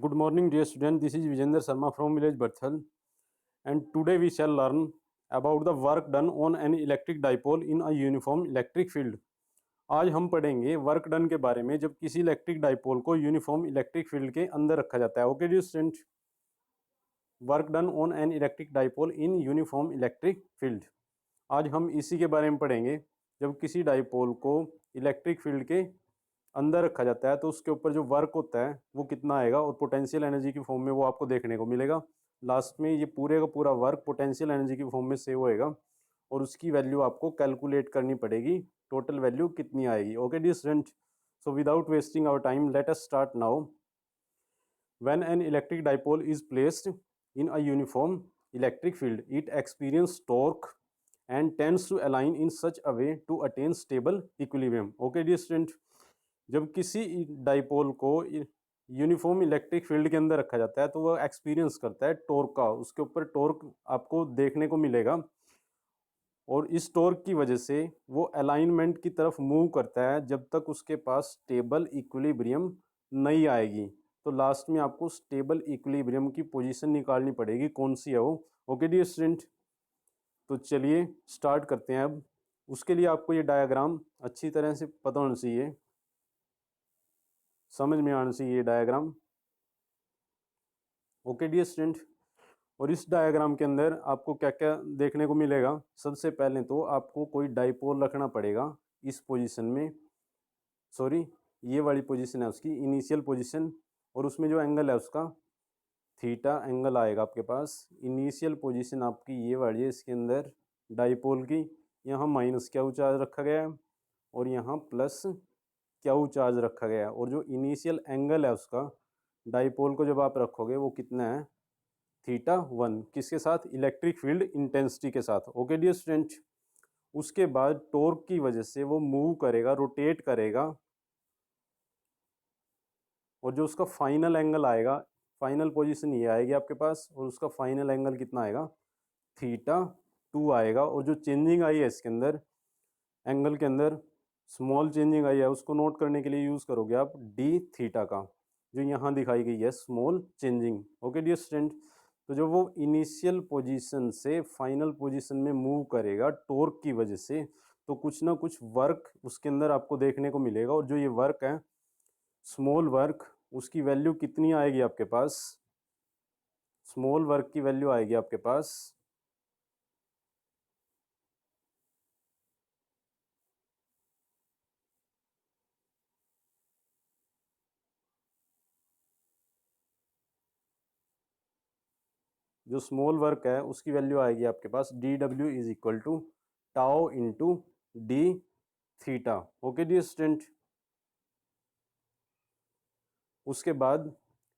Good morning, dear student. This is Vijender Sharma from village Barthal, and today we shall learn about the work done on an electric dipole in a uniform electric field. आज हम पढ़ेंगे work done के बारे में जब किसी electric dipole को uniform electric field के अंदर रखा जाता है. Okay dear student, work done on an electric dipole in uniform electric field. आज हम इसी के बारे में पढ़ेंगे. जब किसी डाइपोल को इलेक्ट्रिक फील्ड के अंदर रखा जाता है तो उसके ऊपर जो वर्क होता है वो कितना आएगा और पोटेंशियल एनर्जी की फॉर्म में वो आपको देखने को मिलेगा. लास्ट में ये पूरे का पूरा वर्क पोटेंशियल एनर्जी की फॉर्म में सेव होएगा और उसकी वैल्यू आपको कैलकुलेट करनी पड़ेगी. टोटल वैल्यू कितनी आएगी. Okay dear student, so without wasting our time let us start now. When an electric dipole is placed in a uniform electric field, it experiences torque and tends to align in such a way to attain stable equilibrium. Okay dear student, जब किसी dipole को uniform electric field के अंदर रखा जाता है तो वह एक्सपीरियंस करता है टॉर्क का. उसके ऊपर टॉर्क आपको देखने को मिलेगा और इस टॉर्क की वजह से वो अलाइनमेंट की तरफ मूव करता है जब तक उसके पास स्टेबल इक्विलिब्रियम नहीं आएगी. तो लास्ट में आपको स्टेबल इक्विलिब्रियम की पोजीशन निकालनी पड़ेगी, कौन सी है वो. ओके डियर स्टूडेंट, तो चलिए स्टार्ट करते हैं. अब उसके लिए आपको ये डायग्राम अच्छी तरह से पता होना चाहिए, समझ में आना चाहिए ये डायग्राम. ओके डियर स्टूडेंट, और इस डायग्राम के अंदर आपको क्या क्या देखने को मिलेगा. सबसे पहले तो आपको कोई डाइपोल रखना पड़ेगा इस पोजीशन में. सॉरी, ये वाली पोजीशन है उसकी इनिशियल पोजीशन, और उसमें जो एंगल है उसका थीटा एंगल आएगा आपके पास. इनिशियल पोजीशन आपकी ये वाली है. इसके अंदर डाइपोल की यहाँ माइनस क्यू चार्ज रखा गया है और यहाँ प्लस क्यू चार्ज रखा गया है. और जो इनिशियल एंगल है उसका डाइपोल को जब आप रखोगे वो कितना है, थीटा 1. किसके साथ, इलेक्ट्रिक फील्ड इंटेंसिटी के साथ. ओके डियर स्टूडेंट, उसके बाद टॉर्क की वजह से वो मूव करेगा, रोटेट करेगा, और जो उसका फाइनल एंगल आएगा, फाइनल पोजीशन ये आएगी आपके पास, और उसका फाइनल एंगल कितना आएगा, थीटा 2 आएगा. और जो चेंजिंग आई है इसके अंदर एंगल के अंदर, स्मॉल चेंजिंग आई है, उसको नोट करने के लिए यूज़ करोगे आप डी थीटा का, जो यहाँ दिखाई गई है small changing. Okay dear student, तो जो वो इनिशियल पोजीशन से फाइनल पोजीशन में मूव करेगा टॉर्क की वजह से, तो कुछ ना कुछ वर्क उसके अंदर आपको देखने को मिलेगा. और जो ये वर्क है स्मॉल वर्क, उसकी वैल्यू कितनी आएगी आपके पास, स्मॉल वर्क की वैल्यू आएगी आपके पास जो स्मॉल वर्क है उसकी वैल्यू आएगी आपके पास D W is equal to tau into D theta. Okay dear student, उसके बाद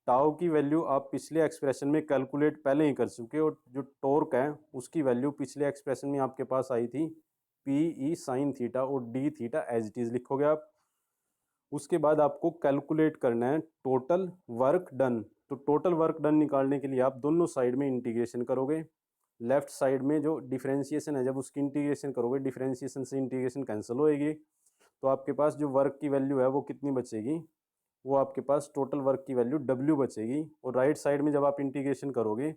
टाओ की वैल्यू आप पिछले एक्सप्रेशन में कैलकुलेट पहले ही कर चुके हो. और जो टॉर्क है उसकी वैल्यू पिछले एक्सप्रेशन में आपके पास आई थी पी ई साइन थीटा, और d theta as it is लिखोगे आप. उसके बाद आपको कैलकुलेट करना है टोटल वर्क डन. तो टोटल वर्क डन निकालने के लिए आप दोनों साइड में इंटीग्रेशन करोगे. लेफ्ट साइड में जो डिफरेंशिएशन है, जब उसकी इंटीग्रेशन करोगे डिफरेंशिएशन से इंटीग्रेशन कैंसिल होएगी, तो आपके पास जो वर्क की वैल्यू है वो कितनी बचेगी, वो आपके पास टोटल वर्क की वैल्यू डब्ल्यू बचेगी. और राइट साइड में जब आप इंटीग्रेशन करोगे,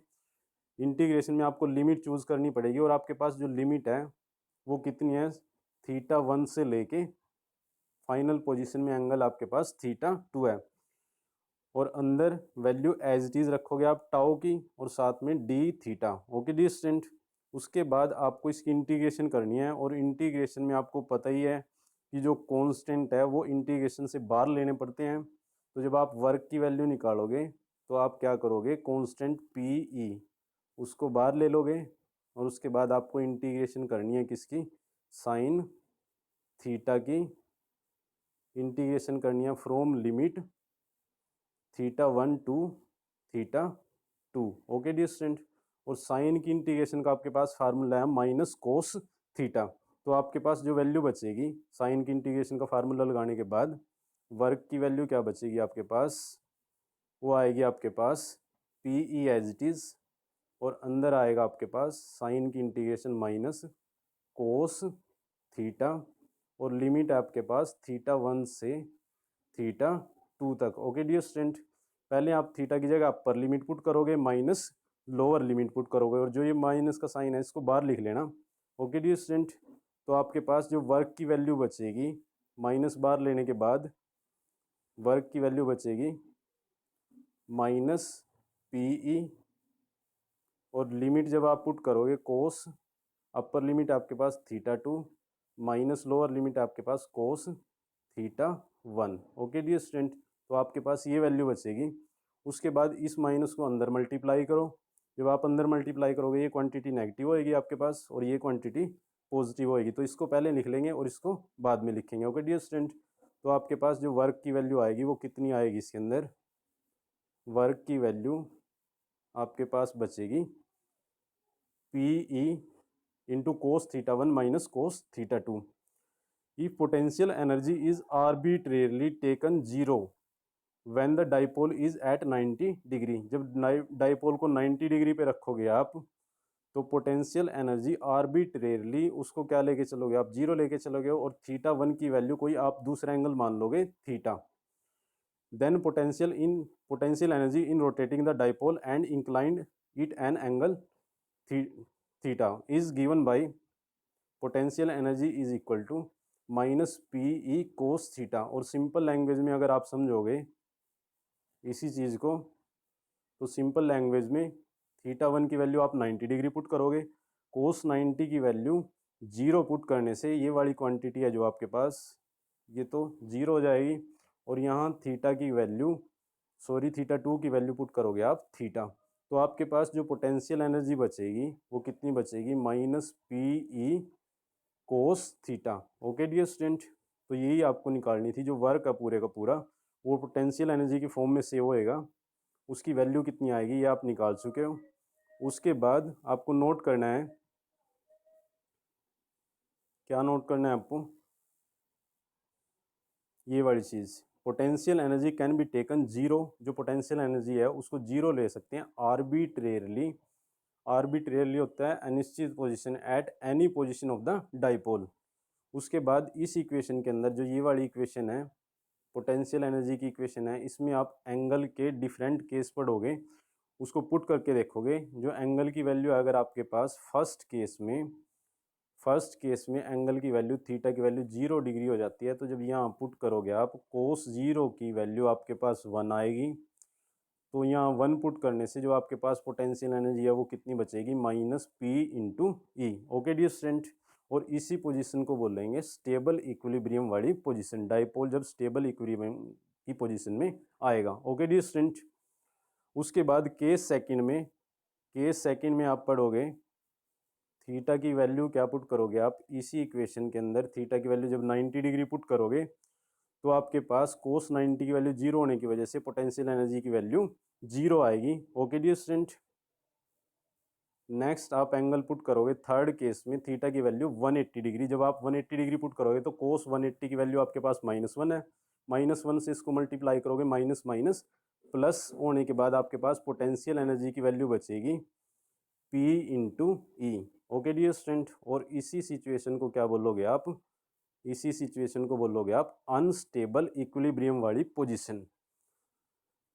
इंटीग्रेशन में आपको लिमिट चूज़ करनी पड़ेगी, और आपके पास जो लिमिट है वो कितनी है, थीटा 1 से लेके फाइनल पोजीशन में एंगल आपके पास थीटा 2 है. और अंदर वैल्यू एज इट इज रखोगे आप टाओ की, और साथ में D theta. Okay dear student, उसके बाद आपको इसकी इंटीग्रेशन करनी है, और इंटीग्रेशन में आपको पता ही है कि जो कांस्टेंट है वो इंटीग्रेशन से बाहर लेने पड़ते हैं. तो जब आप वर्क की वैल्यू निकालोगे तो आप क्या करोगे, कांस्टेंट पी ई उसको बाहर ले लोगे, और उसके बाद आपको इंटीग्रेशन करनी है किसकी, साइन थीटा की इंटीग्रेशन करनी है from limit theta 1 to theta 2. Okay dear student, और साइन की इंटीग्रेशन का आपके पास फार्मूला है माइनस कोस थीटा. तो आपके पास जो वैल्यू बचेगी साइन की इंटीग्रेशन का फार्मूला लगाने के बाद, वर्क की वैल्यू क्या बचेगी आपके पास, वो आएगी आपके पास P E as it is, और अंदर आएगा आपके पास साइन की इंटीग्रेशन माइनस कोस थीटा, और लिमिट है आपके पास थीटा 1 से थीटा 2 तक. ओके डियर स्टूडेंट, पहले आप थीटा की जगह अपर लिमिट पुट करोगे माइनस लोअर लिमिट पुट करोगे, और जो ये माइनस का साइन है इसको बाहर लिख लेना। ओके डियर स्टूडेंट, तो आपके पास जो वर्क की वैल्यू बचेगी माइनस बाहर लेने के बाद, वर्क की वैल्यू बचेगी माइनस पीई, और लिमिट जब आप पुट करोगे कोस, अपर लिमिट आपके पास थीटा 2 माइनस लोअर लिमिट आपके पास cos theta 1। Okay dear student, तो आपके पास ये वैल्यू बचेगी। उसके बाद इस माइनस को अंदर मल्टीप्लाई करो, जब आप अंदर मल्टीप्लाई करोगे ये क्वांटिटी नेगेटिव होएगी आपके पास और ये क्वांटिटी पॉजिटिव होएगी, तो इसको पहले लिख लेंगे और इसको बाद में लिखेंगे। ओके डियर स्टूडेंट, तो आपके पास जो वर्क की वैल्यू आएगी वो कितनी आएगी, इसके अंदर वर्क की वैल्यू आपके पास बचेगी pe into cos theta 1 minus cos theta 2। If potential energy is arbitrarily taken zero when the dipole is at 90 degree, जब डाइपोल को 90 डिग्री पे रखोगे आप, तो पोटेंशियल एनर्जी आर्बिट्रेरली उसको क्या लेके चलोगे आप, जीरो लेके चलोगे, और थीटा 1 की वैल्यू कोई आप दूसरा एंगल मान लोगे theta. Then potential energy in rotating the dipole and inclined it an angle theta is given by potential energy is equal to minus P E cos theta. और सिंपल लैंग्वेज में अगर आप समझोगे इसी चीज़ को, तो सिंपल लैंग्वेज में theta 1 की वैल्यू आप 90 डिग्री पुट करोगे, कोस 90 की वैल्यू 0 पुट करने से ये वाली क्वांटिटी है जो आपके पास ये तो 0 हो जाएगी, और यहाँ थीटा की वैल्यू थीटा 2 की वैल्यू पुट करोगे आप थीटा, तो आपके पास जो पोटेंशियल एनर्जी बचेगी वो कितनी बचेगी, minus P E cos theta. Okay dear student, तो यही आपको निकालनी थी, जो वर्क है पूरे का पूरा वो पोटेंशियल एनर्जी की फॉर्म में सेव होएगा, उसकी वैल्यू कितनी आएगी ये आप निकाल चुके हो। उसके बाद आपको नोट करना है, क्या नोट करना है आपको, ये वाली चीज़, potential energy can be taken zero, जो पोटेंशियल एनर्जी है उसको जीरो ले सकते हैं आर्बिट्रेरली। आर्बिट्रेरली होता है अनिश्चित position at any position of the dipole. उसके बाद इस इक्वेशन के अंदर जो ये वाली इक्वेशन है पोटेंशियल एनर्जी की इक्वेशन है, इसमें आप एंगल के डिफरेंट केस पढ़ोगे, उसको पुट करके देखोगे। जो एंगल की वैल्यू है अगर आपके पास फर्स्ट केस में एंगल की वैल्यू थीटा की वैल्यू 0 डिग्री हो जाती है, तो जब यहाँ पुट करोगे आप कोस 0 की वैल्यू आपके पास 1 आएगी, तो यहाँ 1 पुट करने से जो आपके पास पोटेंशियल एनर्जी है वो कितनी बचेगी, माइनस पी इंटू ई। ओके डियर स्टूडेंट, और इसी पोजीशन को बोलेंगे स्टेबल इक्विलिब्रियम वाली पोजीशन, डाइपोल जब स्टेबल इक्विलिब्रियम की पोजीशन में आएगा। ओके डियर स्टूडेंट, उसके बाद केस सेकंड में आप पढ़ोगे थीटा की वैल्यू क्या पुट करोगे आप, इसी इक्वेशन के अंदर थीटा की वैल्यू जब 90 डिग्री पुट करोगे तो आपके पास कोस 90 की वैल्यू 0 होने की वजह से पोटेंशियल एनर्जी की वैल्यू 0 आएगी। ओके डियर स्टूडेंट, नेक्स्ट आप एंगल पुट करोगे थर्ड केस में थीटा की वैल्यू 180 डिग्री, जब आप 180 डिग्री पुट करोगे तो कोस 180 की वैल्यू आपके पास -1 है, -1 से इसको मल्टीप्लाई करोगे माइनस माइनस प्लस होने के बाद आपके पास पोटेंशियल एनर्जी की वैल्यू बचेगी P इंटू ई। ओके डियर स्टूडेंट, और इसी सिचुएशन को क्या बोलोगे आप, इसी सिचुएशन को बोलोगे आप अनस्टेबल इक्विलिब्रियम वाली पोजीशन।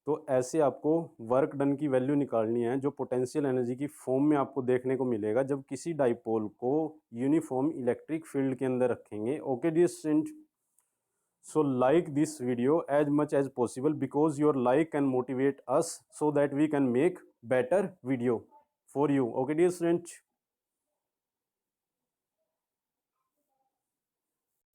तो ऐसे आपको वर्क डन की वैल्यू निकालनी है, जो पोटेंशियल एनर्जी की फॉर्म में आपको देखने को मिलेगा जब किसी डाइपोल को यूनिफॉर्म इलेक्ट्रिक फील्ड के अंदर रखेंगे। Okay dear student, so like this video as much as possible because your like can motivate us so that we can make better video for you. Okay dear student.